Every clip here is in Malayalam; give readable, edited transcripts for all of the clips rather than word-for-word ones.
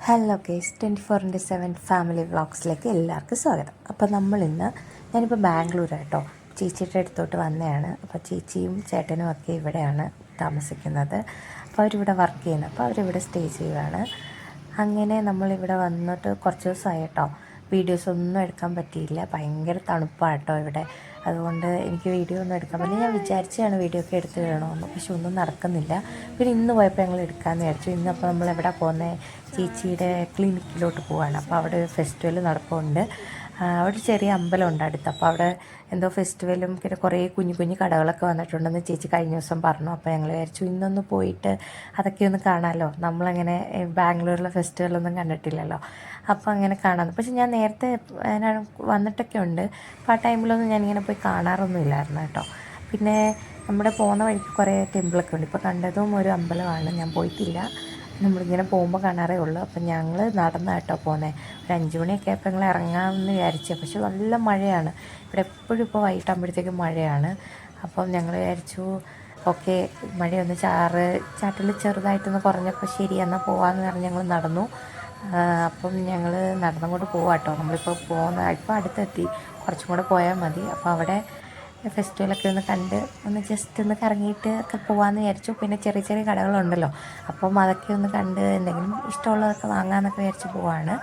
ഹലോ കേസ് 24/7 ഫാമിലി വ്ളോഗ്സിലേക്ക് എല്ലാവർക്കും സ്വാഗതം. അപ്പോൾ ഞാനിപ്പോൾ ബാംഗ്ലൂരാട്ടോ ചേച്ചിയുടെ അടുത്തോട്ട് വന്നതാണ്. അപ്പോൾ ചേച്ചിയും ചേട്ടനും ഒക്കെ ഇവിടെയാണ് താമസിക്കുന്നത്. അപ്പോൾ അവരിവിടെ വർക്ക് ചെയ്യുന്നത്. അപ്പോൾ അവരിവിടെ സ്റ്റേ ചെയ്യുകയാണ്. അങ്ങനെ നമ്മളിവിടെ വന്നിട്ട് കുറച്ച് ദിവസമായി കേട്ടോ. വീഡിയോസ് ഒന്നും എടുക്കാൻ പറ്റിയില്ല. ഭയങ്കര തണുപ്പാട്ടോ ഇവിടെ. അതുകൊണ്ട് എനിക്ക് വീഡിയോ ഒന്നും എടുക്കാൻ പറ്റില്ല. ഞാൻ വിചാരിച്ചാണ് വീഡിയോ ഒക്കെ എടുത്ത് തരണമെന്ന്, പക്ഷെ ഒന്നും നടക്കുന്നില്ല. പിന്നെ ഇന്ന് പോയപ്പോൾ ഞങ്ങൾ എടുക്കാമെന്ന് വിചാരിച്ചു. ഇന്നപ്പോൾ നമ്മൾ എവിടെ പോകുന്നത്, ചേച്ചിയുടെ ക്ലിനിക്കിലോട്ട് പോവാണ്. അപ്പോൾ അവിടെ ഒരു ഫെസ്റ്റിവൽ നടപ്പുണ്ട്. അവിടെ ചെറിയ അമ്പലമുണ്ട് അടുത്ത്. അപ്പോൾ അവിടെ എന്തോ ഫെസ്റ്റിവലും പിന്നെ കുറേ കുഞ്ഞു കുഞ്ഞു കടകളൊക്കെ വന്നിട്ടുണ്ടെന്ന് ചേച്ചി കഴിഞ്ഞ ദിവസം പറഞ്ഞു. അപ്പോൾ ഞങ്ങൾ വിചാരിച്ചു ഇന്നൊന്ന് പോയിട്ട് അതൊക്കെ ഒന്ന് കാണാമല്ലോ. നമ്മളങ്ങനെ ബാംഗ്ലൂരിലെ ഫെസ്റ്റിവലൊന്നും കണ്ടിട്ടില്ലല്ലോ. അപ്പോൾ അങ്ങനെ കാണാമെന്ന്. പക്ഷെ ഞാൻ നേരത്തെ ഞാൻ വന്നിട്ടൊക്കെ ഉണ്ട്. അപ്പോൾ ആ ടൈമിലൊന്നും ഞാനിങ്ങനെ പോയി കാണാറൊന്നുമില്ലായിരുന്നു കേട്ടോ. പിന്നെ നമ്മുടെ പോകുന്ന വഴിക്ക് കുറേ ടെമ്പിളൊക്കെ ഉണ്ട്. ഇപ്പോൾ കണ്ടതും ഒരു അമ്പലമാണ്. ഞാൻ പോയിട്ടില്ല. നമ്മളിങ്ങനെ പോകുമ്പോൾ കാണാറേ ഉള്ളൂ. അപ്പം ഞങ്ങൾ നടന്ന കേട്ടോ പോകുന്നത്. ഒരു 5 മണിയൊക്കെ ആയപ്പോൾ ഞങ്ങൾ ഇറങ്ങാമെന്ന് വിചാരിച്ചു. പക്ഷെ നല്ല മഴയാണ് ഇവിടെ. എപ്പോഴും ഇപ്പോൾ വൈകിട്ടാകുമ്പോഴത്തേക്കും മഴയാണ്. അപ്പം ഞങ്ങൾ വിചാരിച്ചു ഓക്കെ മഴയൊന്ന് ചാറ്റൽ ചെറുതായിട്ടൊന്ന് കുറഞ്ഞപ്പോൾ ശരി എന്നാൽ പോകാമെന്ന് പറഞ്ഞ് ഞങ്ങൾ നടന്നു. അപ്പം ഞങ്ങൾ നടന്നങ്ങോട്ട് പോവാം കേട്ടോ. നമ്മളിപ്പോൾ ഇപ്പോൾ അടുത്തെത്തി, കുറച്ചും കൂടെ പോയാൽ മതി. അപ്പോൾ അവിടെ ഫെസ്റ്റിവലൊക്കെ ഒന്ന് കണ്ട് ഒന്ന് ജസ്റ്റ് ഒന്ന് കറങ്ങിയിട്ട് ഒക്കെ പോകാമെന്ന് വിചാരിച്ചു. പിന്നെ ചെറിയ ചെറിയ കടകളുണ്ടല്ലോ, അപ്പം അതൊക്കെ ഒന്ന് കണ്ട് എന്തെങ്കിലും ഇഷ്ടമുള്ളതൊക്കെ വാങ്ങാമെന്നൊക്കെ വിചാരിച്ച് പോവാണ്.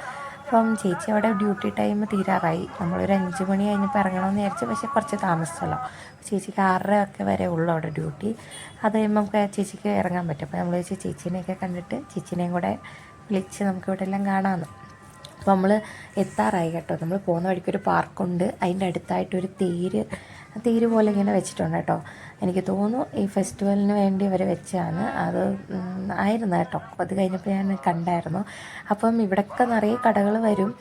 അപ്പം ചേച്ചി അവിടെ ഡ്യൂട്ടി ടൈം തീരാറായി. നമ്മളൊരു 5 മണി കഴിഞ്ഞപ്പോൾ ഇറങ്ങണമെന്ന് വിചാരിച്ചു. പക്ഷേ കുറച്ച് താമസിച്ചല്ലോ. ചേച്ചിക്ക് 6:30 ഒക്കെ വരെ ഉള്ളൂ അവിടെ ഡ്യൂട്ടി. അത് കഴിയുമ്പോൾ നമുക്ക് ചേച്ചിക്ക് ഇറങ്ങാൻ പറ്റും. അപ്പോൾ നമ്മൾ ചേച്ചീനെയൊക്കെ കണ്ടിട്ട് ചേച്ചീനെയും കൂടെ വിളിച്ച് നമുക്ക് ഇവിടെ എല്ലാം കാണാമെന്ന്. അപ്പോൾ നമ്മൾ എത്താറായി കേട്ടോ. നമ്മൾ പോകുന്ന വഴിക്കൊരു പാർക്കുണ്ട്. അതിൻ്റെ അടുത്തായിട്ടൊരു തേര് പോലെ ഇങ്ങനെ വെച്ചിട്ടുണ്ട് കേട്ടോ. എനിക്ക് തോന്നുന്നു ഈ ഫെസ്റ്റിവലിന് വേണ്ടി അവർ വെച്ചാണ് അത് ആയിരുന്നു കേട്ടോ. അത് കഴിഞ്ഞപ്പോൾ ഞാൻ കണ്ടായിരുന്നു. അപ്പം ഇവിടെയൊക്കെ നിറയെ കടകൾ വരും.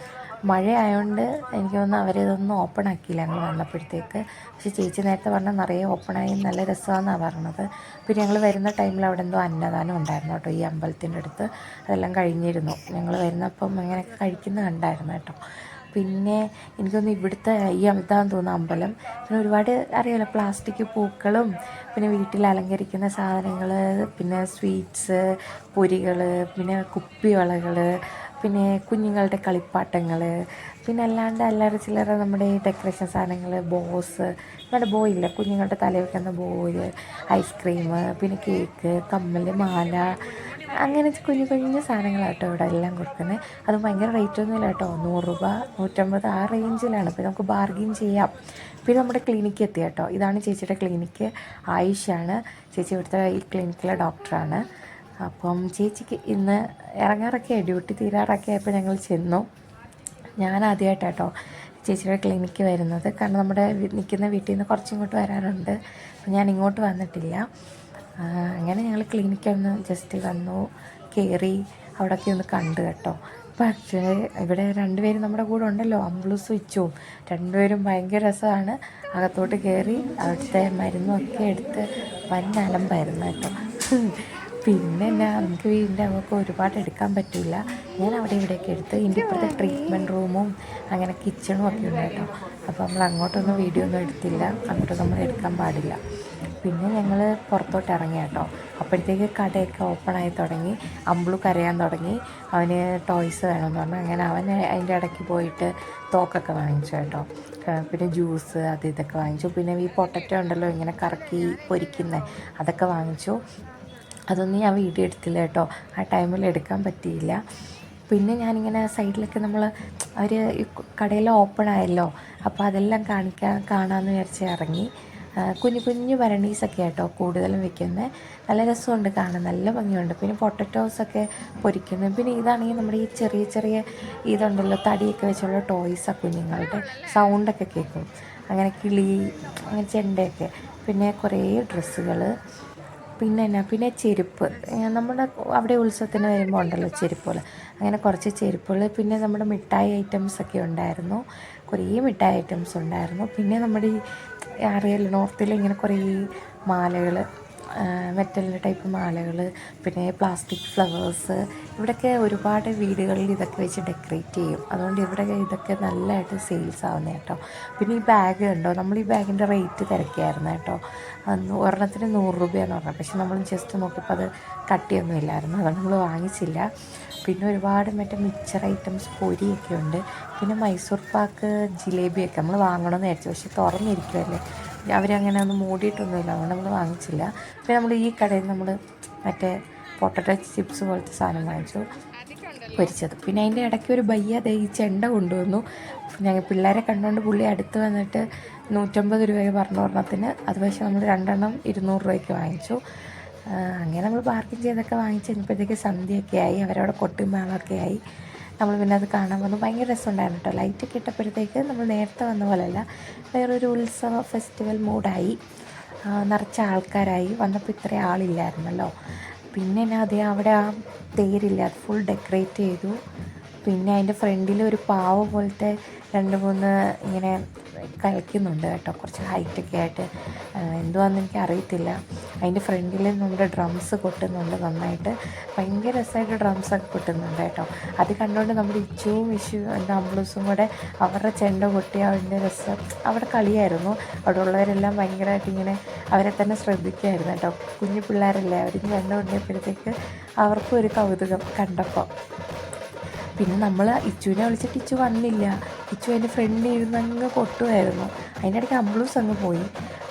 മഴ ആയതുകൊണ്ട് എനിക്ക് തോന്നുന്നു അവരിതൊന്നും ഓപ്പൺ ആക്കിയില്ല ഞങ്ങൾ വന്നപ്പോഴത്തേക്ക്. പക്ഷേ ചേച്ചി നേരത്തെ പറഞ്ഞാൽ നിറയെ ഓപ്പണായി നല്ല രസമാണെന്നാണ് പറഞ്ഞത്. പിന്നെ ഞങ്ങൾ വരുന്ന ടൈമിൽ അവിടെ എന്തോ അന്നദാനം ഉണ്ടായിരുന്നു കേട്ടോ ഈ അമ്പലത്തിൻ്റെ അടുത്ത്. അതെല്ലാം കഴിഞ്ഞിരുന്നു. ഞങ്ങൾ വരുന്നപ്പം അങ്ങനെയൊക്കെ കഴിക്കുന്നത് കണ്ടായിരുന്നു കേട്ടോ. പിന്നെ എനിക്കൊന്ന് ഇവിടുത്തെ ഇതാന്ന് തോന്നുന്നു അമ്പലം. പിന്നെ ഒരുപാട് അറിയാമല്ലോ പ്ലാസ്റ്റിക് പൂക്കളും പിന്നെ വീട്ടിൽ അലങ്കരിക്കുന്ന സാധനങ്ങൾ, പിന്നെ സ്വീറ്റ്സ്, പൊരികൾ, പിന്നെ കുപ്പിവളകൾ, പിന്നെ കുഞ്ഞുങ്ങളുടെ കളിപ്പാട്ടങ്ങൾ, പിന്നെ അല്ലാണ്ട് അല്ലറ ചില്ലറ നമ്മുടെ ഈ ഡെക്കറേഷൻ സാധനങ്ങൾ, നമ്മുടെ ബോയില്ല കുഞ്ഞുങ്ങളുടെ തലയിൽ വെക്കുന്ന ബോയ്, ഐസ്ക്രീം, പിന്നെ കേക്ക്, കമ്മൽ, മാല, അങ്ങനെ കുഞ്ഞു കുഞ്ഞു സാധനങ്ങളാട്ടോ ഇവിടെ എല്ലാം കൊടുക്കുന്നത്. അത് ഭയങ്കര റേറ്റൊന്നുമില്ല കേട്ടോ. 100 രൂപ, 150 ആ റേഞ്ചിലാണ്. പിന്നെ നമുക്ക് ബാർഗെയിൻ ചെയ്യാം. പിന്നെ നമ്മുടെ ക്ലിനിക്ക് എത്തി കേട്ടോ. ഇതാണ് ചേച്ചിയുടെ ക്ലിനിക്ക്. ആയുഷാണ് ചേച്ചി. ഇവിടുത്തെ ഈ ക്ലിനിക്കിലെ ഡോക്ടറാണ്. അപ്പം ചേച്ചിക്ക് ഇന്ന് ഇറങ്ങാറൊക്കെ ഡ്യൂട്ടി തീരാറൊക്കെ ആയപ്പോൾ ഞങ്ങൾ ചെന്നു. ഞാൻ ആദ്യമായിട്ടാട്ടോ ചേച്ചിയുടെ ക്ലിനിക്ക് വരുന്നത്. കാരണം നമ്മുടെ നിൽക്കുന്ന വീട്ടിൽ നിന്ന് കുറച്ചിങ്ങോട്ട് വരാറുണ്ട്. അപ്പം ഞാൻ ഇങ്ങോട്ട് വന്നിട്ടില്ല. അങ്ങനെ ഞങ്ങൾ ക്ലിനിക്കൊന്ന് ജസ്റ്റ് വന്നു, കയറി അവിടെയൊക്കെ ഒന്ന് കണ്ടു കേട്ടോ. പക്ഷേ ഇവിടെ 2 പേരും നമ്മുടെ കൂടെ ഉണ്ടല്ലോ, അമ്പിളും സ്വിച്ചും. 2 പേരും ഭയങ്കര രസമാണ്. അകത്തോട്ട് കയറി അവിടുത്തെ മരുന്നൊക്കെ എടുത്ത് അലമ്പായിരുന്നു കേട്ടോ. പിന്നെ എന്നാ നമുക്ക് വീടിൻ്റെ അവർക്ക് ഒരുപാട് എടുക്കാൻ പറ്റില്ല. ഞാൻ അവിടെ ഇവിടെയൊക്കെ എടുത്ത് ഇതിൻ്റെ ഇപ്പോഴത്തെ ട്രീറ്റ്മെൻറ്റ് റൂമും അങ്ങനെ കിച്ചണും ഒക്കെ ഉണ്ട് കേട്ടോ. അപ്പോൾ നമ്മൾ അങ്ങോട്ടൊന്നും വീഡിയോ ഒന്നും എടുത്തില്ല. അങ്ങോട്ട് നമ്മൾ എടുക്കാൻ പാടില്ല. പിന്നെ ഞങ്ങൾ പുറത്തോട്ട് ഇറങ്ങി കേട്ടോ. അപ്പോഴത്തേക്ക് കടയൊക്കെ ഓപ്പണായി തുടങ്ങി. അമ്പിളു കരയാൻ തുടങ്ങി. അവന് ടോയ്സ് വേണമെന്ന് പറഞ്ഞു. അങ്ങനെ അവൻ അതിൻ്റെ ഇടയ്ക്ക് പോയിട്ട് തോക്കൊക്കെ വാങ്ങിച്ചു കേട്ടോ. പിന്നെ ജ്യൂസ് അത് ഇതൊക്കെ വാങ്ങിച്ചു. പിന്നെ ഈ പൊട്ടറ്റോ ഉണ്ടല്ലോ ഇങ്ങനെ കറക്കി പൊരിക്കുന്നത്, അതൊക്കെ വാങ്ങിച്ചു. അതൊന്നും ഞാൻ വീഡിയോ എടുത്തില്ല കേട്ടോ. ആ ടൈമിൽ എടുക്കാൻ പറ്റിയില്ല. പിന്നെ ഞാനിങ്ങനെ സൈഡിലൊക്കെ അവർ കടയിൽ ഓപ്പൺ ആയല്ലോ, അപ്പോൾ അതെല്ലാം കാണാമെന്ന് വിചാരിച്ച് ഇറങ്ങി. കുഞ്ഞു കുഞ്ഞു ഭരണീസൊക്കെ കേട്ടോ കൂടുതലും വെക്കുന്നത്. നല്ല രസമുണ്ട് കാണാൻ, നല്ല ഭംഗിയുണ്ട്. പിന്നെ പൊട്ടറ്റോസൊക്കെ പൊരിക്കുന്നത്. പിന്നെ ഇതാണെങ്കിൽ നമ്മുടെ ഈ ചെറിയ ചെറിയ ഇതുണ്ടല്ലോ തടിയൊക്കെ വെച്ചുള്ള ടോയ്സാണ് കുഞ്ഞുങ്ങളുടെ. സൗണ്ടൊക്കെ കേൾക്കും. അങ്ങനെ കിളി, അങ്ങനെ ചെണ്ടയൊക്കെ. പിന്നെ കുറേ ഡ്രസ്സുകൾ. പിന്നെ ചെരുപ്പ്. നമ്മുടെ അവിടെ ഉത്സവത്തിന് വരുമ്പോൾ ഉണ്ടല്ലോ ചെരുപ്പുകൾ, അങ്ങനെ കുറച്ച് ചെരുപ്പുകൾ. പിന്നെ നമ്മുടെ മിഠായി ഐറ്റംസൊക്കെ ഉണ്ടായിരുന്നു. കുറേ മിഠായി ഐറ്റംസ് ഉണ്ടായിരുന്നു. പിന്നെ നമ്മുടെ ഈ അറിയാലോ നോർത്തിൽ ഇങ്ങനെ കുറേ മാലകൾ, മെറ്റലിൻ്റെ ടൈപ്പ് മാലകൾ, പിന്നെ പ്ലാസ്റ്റിക് ഫ്ലവേഴ്സ്. ഇവിടെയൊക്കെ ഒരുപാട് വീടുകളിൽ ഇതൊക്കെ വെച്ച് ഡെക്കറേറ്റ് ചെയ്യും. അതുകൊണ്ട് ഇവിടെ ഇതൊക്കെ നല്ലതായിട്ട് സെയിൽസ് ആവുന്നത് കേട്ടോ. പിന്നെ ഈ ബാഗ് ഉണ്ടോ, നമ്മൾ ഈ ബാഗിൻ്റെ റേറ്റ് തിരക്കിയായിരുന്നു കേട്ടോ. ഒരെണ്ണത്തിന് 100 രൂപയെന്ന് പറഞ്ഞു. പക്ഷെ നമ്മൾ ജസ്റ്റ് നോക്കിയപ്പോൾ അത് കട്ടിയൊന്നും ഇല്ലായിരുന്നു. അതുകൊണ്ട് നമ്മൾ വാങ്ങിച്ചില്ല. പിന്നെ ഒരുപാട് മറ്റേ മിക്സർ ഐറ്റംസ് പൊരിയൊക്കെ ഉണ്ട്. പിന്നെ മൈസൂർ പാക്ക്, ജിലേബിയൊക്കെ നമ്മൾ വാങ്ങണമെന്ന് വിചാരിച്ചു, പക്ഷെ തുറന്നിരിക്കുമല്ലേ, അവരങ്ങനെ ഒന്നും മൂടിയിട്ടൊന്നുമില്ല, അതുകൊണ്ട് നമ്മൾ വാങ്ങിച്ചില്ല. പിന്നെ നമ്മൾ ഈ കടയിൽ നമ്മൾ മറ്റേ പൊട്ടറ്റോ ചിപ്സ് പോലത്തെ സാധനം വാങ്ങിച്ചു, പൊരിച്ചത്. പിന്നെ അതിൻ്റെ ഇടയ്ക്ക് ഒരു ബയ്യ ഈ ചെണ്ട കൊണ്ടുവന്നു. ഞങ്ങൾ പിള്ളേരെ കണ്ടുകൊണ്ട് പുള്ളി അടുത്ത് വന്നിട്ട് 150 രൂപ പറഞ്ഞു ഒരെണ്ണത്തിന്. അത് പക്ഷേ നമ്മൾ 2 എണ്ണം 200 രൂപയ്ക്ക് വാങ്ങിച്ചു. അങ്ങനെ നമ്മൾ ബാർഗിൻ ചെയ്തൊക്കെ വാങ്ങിച്ച് കഴിഞ്ഞപ്പോഴത്തേക്ക് സന്ധ്യയൊക്കെ ആയി, അവരവിടെ കൊട്ടും മേളമൊക്കെ ആയി. നമ്മൾ പിന്നെ അത് കാണാൻ വന്നു. ഭയങ്കര രസമുണ്ടായിരുന്നു കേട്ടോ. ലൈറ്റൊക്കെ ഇട്ടപ്പോഴത്തേക്ക് നമ്മൾ നേരത്തെ വന്ന പോലെയല്ല, വേറൊരു ഉത്സവ ഫെസ്റ്റിവൽ മൂഡായി. നിറച്ച ആൾക്കാരായി. വന്നപ്പോൾ ഇത്രയും ആളില്ലായിരുന്നല്ലോ. പിന്നെ അതേ അവിടെ ആ തേരില്ല, അത് ഫുൾ ഡെക്കറേറ്റ് ചെയ്തു. പിന്നെ അതിൻ്റെ ഫ്രണ്ടിൽ ഒരു പാവ പോലത്തെ 2-3 ഇങ്ങനെ കളിക്കുന്നുണ്ട് കേട്ടോ, കുറച്ച് ഹൈറ്റൊക്കെ ആയിട്ട്. എന്തുവാണെന്ന് എനിക്ക് അറിയത്തില്ല. അതിൻ്റെ ഫ്രണ്ടിൽ നമ്മുടെ ഡ്രംസ് കൊട്ടുന്നുണ്ട് നന്നായിട്ട്. ഭയങ്കര രസമായിട്ട് ഡ്രംസൊക്കെ കൊട്ടുന്നുണ്ട് കേട്ടോ. അത് കണ്ടുകൊണ്ട് നമ്മുടെ ഇച്ചുവും അമ്പ്ലൂസും കൂടെ അവരുടെ ചെണ്ട കൊട്ടി അതിൻ്റെ രസം അവിടെ കളിയായിരുന്നു. അവിടെ ഉള്ളവരെല്ലാം ഭയങ്കരമായിട്ട് ഇങ്ങനെ അവരെ തന്നെ ശ്രദ്ധിക്കുമായിരുന്നു കേട്ടോ. കുഞ്ഞു പിള്ളേരല്ലേ, അവരിങ്ങനെ കണ്ടുകൊണ്ടിരുന്നപ്പോഴത്തേക്ക് അവർക്കും ഒരു കൗതുകം കണ്ടപ്പോൾ. പിന്നെ നമ്മൾ ഇച്ചുവിനെ വിളിച്ചിട്ട് ഇച്ചു വന്നില്ല. ഇച്ചു അതിൻ്റെ ഫ്രണ്ടിൽ ഇരുന്നങ്ങ് കൊട്ടുമായിരുന്നു. അതിൻ്റെ ഇടയ്ക്ക് അമ്പ്ലൂസ് അങ്ങ് പോയി.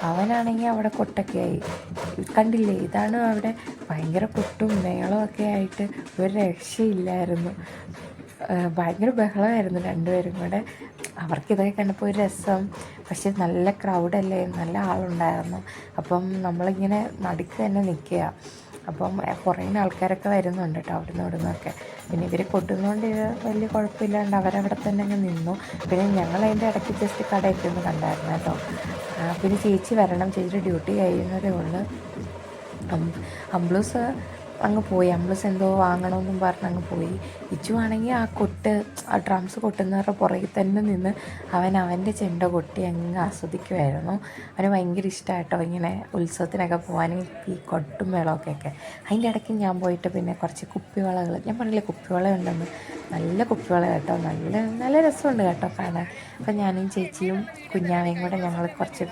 അവനാണെങ്കിൽ അവിടെ കൊട്ടൊക്കെ ആയി. കണ്ടില്ലേ, ഇതാണ് അവിടെ ഭയങ്കര കൊട്ടും മേളമൊക്കെ ആയിട്ട് ഒരു രക്ഷയില്ലായിരുന്നു. ഭയങ്കര ബഹളമായിരുന്നു രണ്ടുപേരും കൂടെ. അവർക്കിതൊക്കെ കണ്ടപ്പോൾ ഒരു രസം. പക്ഷെ നല്ല ക്രൗഡല്ലേ, നല്ല ആളുണ്ടായിരുന്നു. അപ്പം നമ്മളിങ്ങനെ നടുക്ക് തന്നെ നിൽക്കുക. അപ്പം കുറേ ആൾക്കാരൊക്കെ വരുന്നുണ്ട് കേട്ടോ, അവിടെ നിന്നൊക്കെ. പിന്നെ ഇവർ കൊട്ടുന്നതുകൊണ്ട് ഇത് വലിയ കുഴപ്പമില്ലാണ്ട് അവരവിടെ തന്നെ അങ്ങ് നിന്നു. പിന്നെ ഞങ്ങൾ അതിൻ്റെ ഇടയ്ക്ക് ജസ്റ്റ് കടയൊക്കെ ഒന്ന് കണ്ടായിരുന്നു കേട്ടോ. പിന്നെ ചേച്ചി വരണം, ചേച്ചിയുടെ ഡ്യൂട്ടി കഴിയുന്നതേ ഉള്ളൂ. അമ്പ്ലൂസ് അങ്ങ് പോയി. അമ്പ്ലൂസ് എന്തോ വാങ്ങണമെന്നും പറഞ്ഞ് അങ്ങ് പോയി. ഇച്ചു ആണെങ്കിൽ ആ ഡ്രംസ് കൊട്ടുന്നവരുടെ പുറകിൽ തന്നെ നിന്ന് അവൻ്റെ ചെണ്ട കൊട്ടി അങ്ങ് ആസ്വദിക്കുമായിരുന്നു. അവന് ഭയങ്കര ഇഷ്ടമായിട്ടോ ഇങ്ങനെ ഉത്സവത്തിനൊക്കെ പോകാനും ഈ കൊട്ടും മേളമൊക്കെ. അതിൻ്റെ ഇടയ്ക്ക് ഞാൻ പോയിട്ട് പിന്നെ കുറച്ച് കുപ്പിവളകൾ, ഞാൻ പറഞ്ഞില്ലേ കുപ്പിവള ഉണ്ടെന്ന്, നല്ല കുപ്പിവള കേട്ടോ, നല്ല രസമുണ്ട് കേട്ടോ കാണാൻ. അപ്പം ഞാനും ചേച്ചിയും കുഞ്ഞാവയും കൂടെ ഞങ്ങൾ കുറച്ച്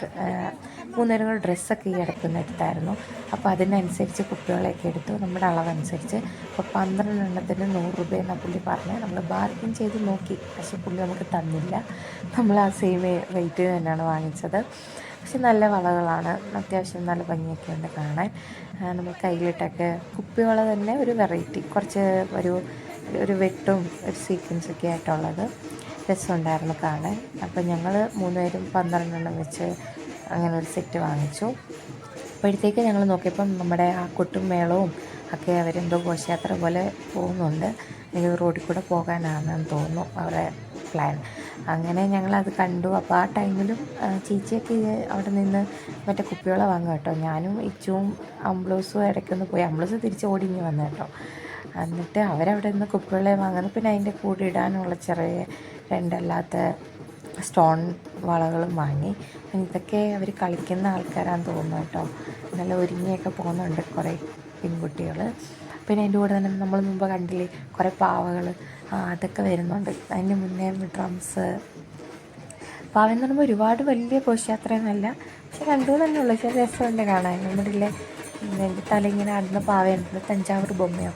3 പേരും കൂടെ ഡ്രസ്സൊക്കെ ഈ ഇടയ്ക്കൊന്ന് എടുത്തായിരുന്നു. അപ്പോൾ അതിനനുസരിച്ച് കുപ്പിവളയൊക്കെ എടുത്തു, നമ്മുടെ അളവനുസരിച്ച്. അപ്പോൾ 12 എണ്ണത്തിന് 100 രൂപയെന്നാണ് പുള്ളി പറഞ്ഞത്. നമ്മൾ ബാർഗിൻ ചെയ്ത് നോക്കി, പക്ഷേ പുള്ളി നമുക്ക് തന്നില്ല. നമ്മൾ ആ സെയിം റേറ്റ് തന്നെയാണ് വാങ്ങിച്ചത്. പക്ഷെ നല്ല വളകളാണ്, അത്യാവശ്യം നല്ല ഭംഗിയൊക്കെ ഉണ്ട് കാണാൻ. നമ്മൾ കയ്യിലിട്ടൊക്കെ കുപ്പിവള തന്നെ ഒരു വെറൈറ്റി, കുറച്ച് ഒരു വെട്ടും ഒരു സീക്വൻസൊക്കെ ആയിട്ടുള്ളത് രസമുണ്ടായിരുന്നു കാണാൻ. അപ്പോൾ ഞങ്ങൾ 3 പേരും 12 എണ്ണം വെച്ച് അങ്ങനെ ഒരു സെറ്റ് വാങ്ങിച്ചു. അപ്പോഴത്തേക്ക് ഞങ്ങൾ നോക്കിയപ്പം നമ്മുടെ ആ കൊട്ടും മേളവും ഒക്കെ അവരെന്തോ ഘോഷയാത്ര പോലെ പോകുന്നുണ്ട്. എനിക്ക് റോഡിൽ കൂടെ പോകാനാണെന്ന് തോന്നുന്നു അവരുടെ പ്ലാൻ. അങ്ങനെ ഞങ്ങളത് കണ്ടു. അപ്പോൾ ആ ടൈമിലും ചേച്ചിയൊക്കെ അവിടെ നിന്ന് മറ്റേ കുപ്പിവള വാങ്ങും കേട്ടോ. ഞാനും ഇച്ചുവും അമ്പ്ലൂസും ഇടയ്ക്കൊന്ന് പോയി. അമ്പ്ലൂസ് തിരിച്ച് ഓടിഞ്ഞ് വന്നു കേട്ടോ. എന്നിട്ട് അവരവിടെ നിന്ന് കുപ്പിവള വാങ്ങുന്നു. പിന്നെ അതിൻ്റെ കൂടെ ഇടാനുള്ള ചെറിയ 2 അല്ലാത്ത സ്റ്റോൺ വളകളും വാങ്ങി. ഇതൊക്കെ അവർ കളിക്കുന്ന ആൾക്കാരാണെന്ന് തോന്നുന്നു കേട്ടോ. നല്ല ഒരുങ്ങിയൊക്കെ പോകുന്നുണ്ട് കുറേ പെൺകുട്ടികൾ. പിന്നെ അതിൻ്റെ കൂടെ തന്നെ നമ്മൾ മുമ്പ് കണ്ടില്ലേ കുറേ പാവകൾ, അതൊക്കെ വരുന്നുണ്ട്. അതിന് മുന്നേ ഡ്രംസ്. പാവെന്ന് പറയുമ്പോൾ ഒരുപാട് വലിയ ഘോഷയാത്രയൊന്നുമല്ല, പക്ഷെ കണ്ടു തന്നെ ഉള്ളൂ. പക്ഷേ രസമുണ്ട് കാണാൻ. നമ്മുടെ തല ഇങ്ങനെ ആടുന്ന പാവയുണ്ടല്ലോ, തഞ്ചാവൂർ ബൊമ്മയോ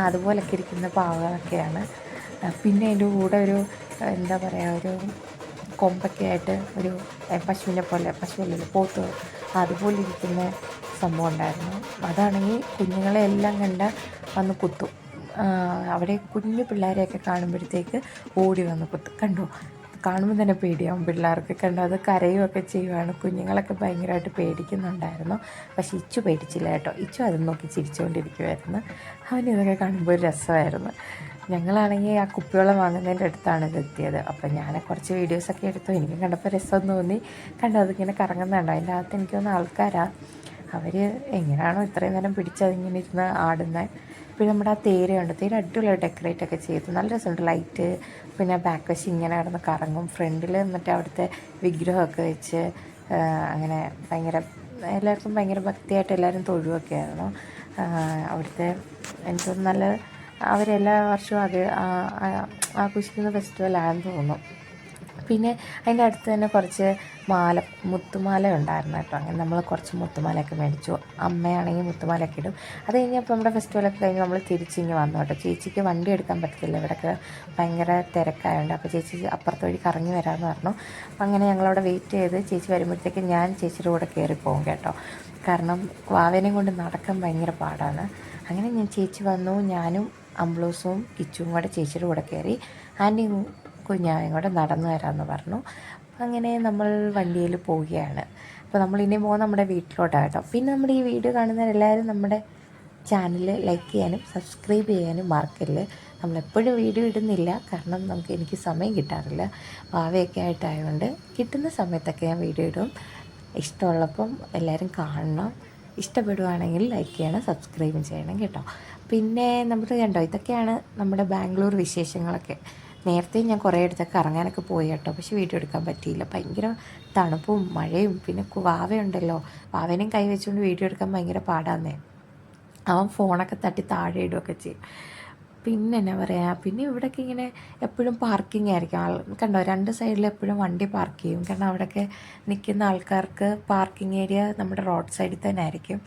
അതുപോലൊക്കെ ഇരിക്കുന്ന പാവകളൊക്കെയാണ്. പിന്നെ അതിൻ്റെ കൂടെ ഒരു എന്താ പറയുക, ഒരു കൊമ്പൊക്കെ ആയിട്ട് ഒരു പശുവല്ലല്ലോ പോത്ത് അതുപോലെ ഇരിക്കുന്ന സംഭവം ഉണ്ടായിരുന്നു. അതാണെങ്കിൽ കുഞ്ഞുങ്ങളെ എല്ലാം വന്ന് കുത്തും. അവിടെ കുഞ്ഞു പിള്ളേരെയൊക്കെ കാണുമ്പോഴത്തേക്ക് ഓടി വന്ന് കുത്തും. കണ്ടു, കാണുമ്പോൾ തന്നെ പേടിയാവും പിള്ളേർക്ക്. അത് കരയുമൊക്കെ ചെയ്യുവാണ്. കുഞ്ഞുങ്ങളൊക്കെ ഭയങ്കരമായിട്ട് പേടിക്കുന്നുണ്ടായിരുന്നു. പക്ഷേ ഇച്ചു പേടിച്ചില്ല കേട്ടോ. ഇച്ചു അത് നോക്കി ചിരിച്ചുകൊണ്ടിരിക്കുമായിരുന്നു. അവനിതൊക്കെ കാണുമ്പോൾ ഒരു രസമായിരുന്നു. ഞങ്ങളാണെങ്കിൽ ആ കുപ്പിവെള്ളം വാങ്ങുന്നതിൻ്റെ അടുത്താണ് ഇതെത്തിയത്. അപ്പം ഞാൻ കുറച്ച് വീഡിയോസൊക്കെ എടുത്തു. എനിക്കും കണ്ടപ്പോൾ രസം തോന്നി. അതിങ്ങനെ കറങ്ങുന്നുണ്ട്. അതിൻ്റെ അകത്ത് എനിക്ക് തോന്നുന്ന ആൾക്കാരാണ്. അവർ എങ്ങനെയാണോ ഇത്രയും നേരം പിടിച്ചതിങ്ങനെ ഇരുന്ന് ആടുന്നത്. പിന്നെ നമ്മുടെ ആ തേരുണ്ട്, തേര് അടിപൊളിയായിട്ട് ഡെക്കറേറ്റൊക്കെ ചെയ്തു, നല്ല രസമുണ്ട്. ലൈറ്റ്, പിന്നെ ബാക്ക് വശം ഇങ്ങനെ കിടന്ന് കറങ്ങും. ഫ്രണ്ടിൽ മറ്റേ അവിടുത്തെ വിഗ്രഹമൊക്കെ വെച്ച് അങ്ങനെ എല്ലാവർക്കും ഭയങ്കര ഭക്തിയായിട്ട് എല്ലാവരും തൊഴുവൊക്കെ ആയിരുന്നു. അവിടുത്തെ എനിക്ക് അവരെല്ലാ വർഷവും അത് ആഘോഷിക്കുന്ന ഫെസ്റ്റിവലാണെന്ന് തോന്നുന്നു. പിന്നെ അതിൻ്റെ അടുത്ത് തന്നെ കുറച്ച് മുത്തുമാല ഉണ്ടായിരുന്നു കേട്ടോ. അങ്ങനെ നമ്മൾ കുറച്ച് മുത്തുമാലയൊക്കെ മേടിച്ചു. അമ്മയാണെങ്കിൽ മുത്തുമാലയൊക്കെ ഇടും. അത് കഴിഞ്ഞപ്പോൾ നമ്മുടെ ഫെസ്റ്റിവലൊക്കെ കഴിഞ്ഞ് നമ്മൾ തിരിച്ചിങ്ങ് വന്നു കേട്ടോ. ചേച്ചിക്ക് വണ്ടി എടുക്കാൻ പറ്റത്തില്ല, ഇവിടെയൊക്കെ ഭയങ്കര തിരക്കായതുകൊണ്ട്. അപ്പോൾ ചേച്ചി അപ്പുറത്ത് വഴി കറങ്ങി വരാമെന്ന് പറഞ്ഞു. അപ്പം അങ്ങനെ ഞങ്ങളവിടെ വെയിറ്റ് ചെയ്ത് ചേച്ചി വരുമ്പോഴത്തേക്ക് ഞാൻ ചേച്ചിയുടെ കൂടെ കയറിപ്പോകും കേട്ടോ. കാരണം വാവേനെയും കൊണ്ട് നടക്കാൻ ഭയങ്കര പാടാണ്. അങ്ങനെ ഞാൻ ചേച്ചി വന്നു, ഞാനും അംബ്ലൂസും കിച്ചും കൂടെ ചേച്ചിയുടെ കൂടെ കയറി. ആൻറ്റിയും കുഞ്ഞാവയും കൂടെ നടന്നു വരാമെന്ന് പറഞ്ഞു. അങ്ങനെ നമ്മൾ വണ്ടിയിൽ പോവുകയാണ്. അപ്പോൾ നമ്മളിനി പോകുന്നത് നമ്മുടെ വീട്ടിലോട്ടാണ് കേട്ടോ. പിന്നെ നമ്മുടെ ഈ വീഡിയോ കാണുന്നവരെല്ലാവരും നമ്മുടെ ചാനൽ ലൈക്ക് ചെയ്യാനും സബ്സ്ക്രൈബ് ചെയ്യാനും മറക്കല്ല്. നമ്മളെപ്പോഴും വീഡിയോ ഇടുന്നില്ല, കാരണം എനിക്ക് സമയം കിട്ടാറില്ല. വാവയൊക്കെ ആയിട്ടായതുകൊണ്ട് കിട്ടുന്ന സമയത്തൊക്കെ ഞാൻ വീഡിയോ ഇടും. ഇഷ്ടമുള്ളപ്പം എല്ലാവരും കാണണം. ഇഷ്ടപ്പെടുവാണെങ്കിൽ ലൈക്ക് ചെയ്യണം, സബ്സ്ക്രൈബും ചെയ്യണം കേട്ടോ. പിന്നെ നമ്മൾ കണ്ടോ, ഇതൊക്കെയാണ് നമ്മുടെ ബാംഗ്ലൂർ വിശേഷങ്ങളൊക്കെ. നേരത്തെ ഞാൻ കുറേ ഇടത്തൊക്കെ ഇറങ്ങാനൊക്കെ പോയി കേട്ടോ, പക്ഷെ വീഡിയോ എടുക്കാൻ പറ്റിയില്ല. ഭയങ്കര തണുപ്പും മഴയും പിന്നെ വാവയുണ്ടല്ലോ, വാവേനെയും കൈ വെച്ചുകൊണ്ട് വീഡിയോ എടുക്കാൻ ഭയങ്കര പാടാന്നേ. അവൻ ഫോണൊക്കെ തട്ടി താഴെ ഇടുകയൊക്കെ ചെയ്യും. പിന്നെ എന്നാ പറയുക, പിന്നെ ഇവിടെയൊക്കെ ഇങ്ങനെ എപ്പോഴും പാർക്കിംഗ് ആയിരിക്കും. കണ്ടോ, രണ്ട് സൈഡിൽ എപ്പോഴും വണ്ടി പാർക്ക് ചെയ്യും. കാരണം അവിടെയൊക്കെ നിൽക്കുന്ന ആൾക്കാർക്ക് പാർക്കിംഗ് ഏരിയ നമ്മുടെ റോഡ് സൈഡിൽ തന്നെ ആയിരിക്കും.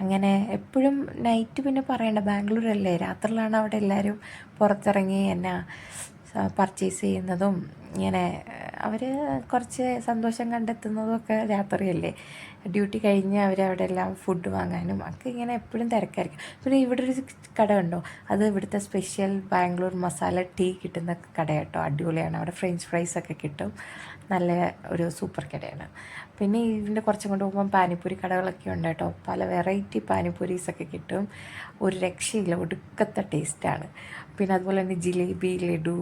അങ്ങനെ എപ്പോഴും നൈറ്റ് പിന്നെ പറയണ്ട, ബാംഗ്ലൂരല്ലേ, രാത്രിയിലാണ് അവിടെ എല്ലാവരും പുറത്തിറങ്ങി എന്നാ പർച്ചേസ് ചെയ്യുന്നതും ഇങ്ങനെ അവർ കുറച്ച് സന്തോഷം കണ്ടെത്തുന്നതും ഒക്കെ രാത്രിയല്ലേ. ഡ്യൂട്ടി കഴിഞ്ഞ് അവരവിടെ എല്ലാം ഫുഡ് വാങ്ങാനും ഒക്കെ ഇങ്ങനെ എപ്പോഴും തിരക്കായിരിക്കും. പിന്നെ ഇവിടെ ഒരു കട ഉണ്ടോ, അത് ഇവിടുത്തെ സ്പെഷ്യൽ ബാംഗ്ലൂർ മസാല ടീ കിട്ടുന്ന കട കേട്ടോ. അടിപൊളിയാണ്, അവിടെ ഫ്രഞ്ച് ഫ്രൈസൊക്കെ കിട്ടും. നല്ല ഒരു സൂപ്പർ കടയാണ്. പിന്നെ ഇതിൻ്റെ കുറച്ചും കൊണ്ട് പോകുമ്പം പാനിപ്പൂരി കടകളൊക്കെ ഉണ്ട് കേട്ടോ. പല വെറൈറ്റി പാനിപ്പൂരീസൊക്കെ കിട്ടും. ഒരു രക്ഷയില്ല, ഒടുക്കത്തെ ടേസ്റ്റാണ്. പിന്നെ അതുപോലെ തന്നെ ജിലേബി, ലഡു,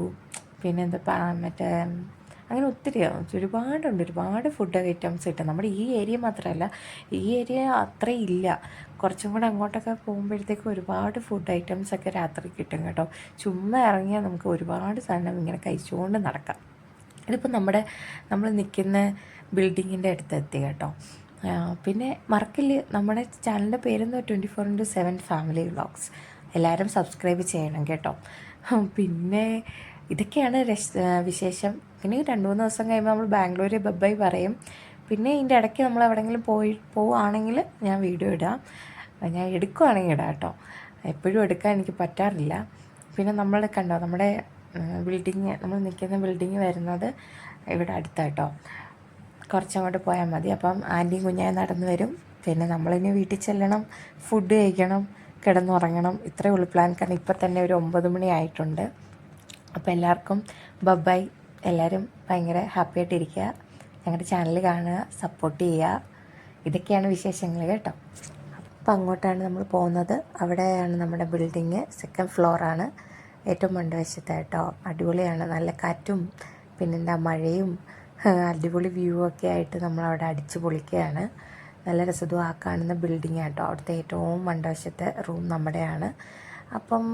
പിന്നെ എന്താ മറ്റേ അങ്ങനെ ഒത്തിരി ഒരുപാട് ഫുഡ് ഐറ്റംസ് കിട്ടും. നമ്മുടെ ഈ ഏരിയ മാത്രമല്ല, ഈ ഏരിയ അത്രയും ഇല്ല, കുറച്ചും കൂടെ അങ്ങോട്ടൊക്കെ പോകുമ്പോഴത്തേക്ക് ഒരുപാട് ഫുഡ് ഐറ്റംസൊക്കെ രാത്രി കിട്ടും കേട്ടോ. ചുമ്മാ ഇറങ്ങിയാൽ നമുക്ക് ഒരുപാട് സാധനം ഇങ്ങനെ കഴിച്ചുകൊണ്ട് നടക്കാം. ഇതിപ്പോൾ നമ്മൾ നിൽക്കുന്ന ബിൽഡിങ്ങിൻ്റെ അടുത്തെത്തി കേട്ടോ. പിന്നെ മറക്കില്ല, നമ്മുടെ ചാനലിൻ്റെ പേരെന്ന് 24/7 ഫാമിലി വ്ളോഗ്സ്. എല്ലാവരും സബ്സ്ക്രൈബ് ചെയ്യണം കേട്ടോ. പിന്നെ ഇതൊക്കെയാണ് വിശേഷം. പിന്നെ 2-3 ദിവസം കഴിയുമ്പോൾ നമ്മൾ ബാംഗ്ലൂർ ബൈ പറയും. പിന്നെ ഇതിൻ്റെ ഇടയ്ക്ക് നമ്മൾ എവിടെയെങ്കിലും പോവുകയാണെങ്കിൽ ഞാൻ വീഡിയോ ഇടാം. ഞാൻ എടുക്കുകയാണെങ്കിൽ ഇടാം കേട്ടോ. എപ്പോഴും എടുക്കാൻ എനിക്ക് പറ്റാറില്ല. പിന്നെ നമ്മൾ കണ്ടോ, നമ്മുടെ ബിൽഡിങ്, നമ്മൾ നിൽക്കുന്ന ബിൽഡിങ് വരുന്നത് ഇവിടെ അടുത്താട്ടോ. കുറച്ചങ്ങോട്ട് പോയാൽ മതി. അപ്പം ആൻറ്റിയും കുഞ്ഞായും നടന്നു വരും. പിന്നെ നമ്മളിനി വീട്ടിൽ ചെല്ലണം, ഫുഡ് കഴിക്കണം, കിടന്നുറങ്ങണം. ഇത്രയേ ഉള്ളൂ പ്ലാൻ. കാരണം ഇപ്പം തന്നെ ഒരു 9 മണി ആയിട്ടുണ്ട്. അപ്പോൾ എല്ലാവർക്കും ബൈ. എല്ലാവരും ഭയങ്കര ഹാപ്പി ആയിട്ടിരിക്കുക. ഞങ്ങളുടെ ചാനൽ കാണുക, സപ്പോർട്ട് ചെയ്യുക. ഇതൊക്കെയാണ് വിശേഷങ്ങൾ കേട്ടോ. അപ്പോൾ അങ്ങോട്ടാണ് നമ്മൾ പോകുന്നത്. അവിടെയാണ് നമ്മുടെ ബിൽഡിങ്, 2nd ഫ്ലോറാണ്, ഏറ്റവും മണ്ടവശത്തായിട്ടോ. അടിപൊളിയാണ്, നല്ല കാറ്റും പിന്നെന്താ മഴയും അടിപൊളി വ്യൂ ഒക്കെ ആയിട്ട് നമ്മളവിടെ അടിച്ചു പൊളിക്കുകയാണ്. നല്ല രസവും. ആ കാണുന്ന ബിൽഡിങ് ആട്ടോ, അവിടുത്തെ ഏറ്റവും മണ്ടവശത്തെ റൂം നമ്മുടെയാണ്. അപ്പം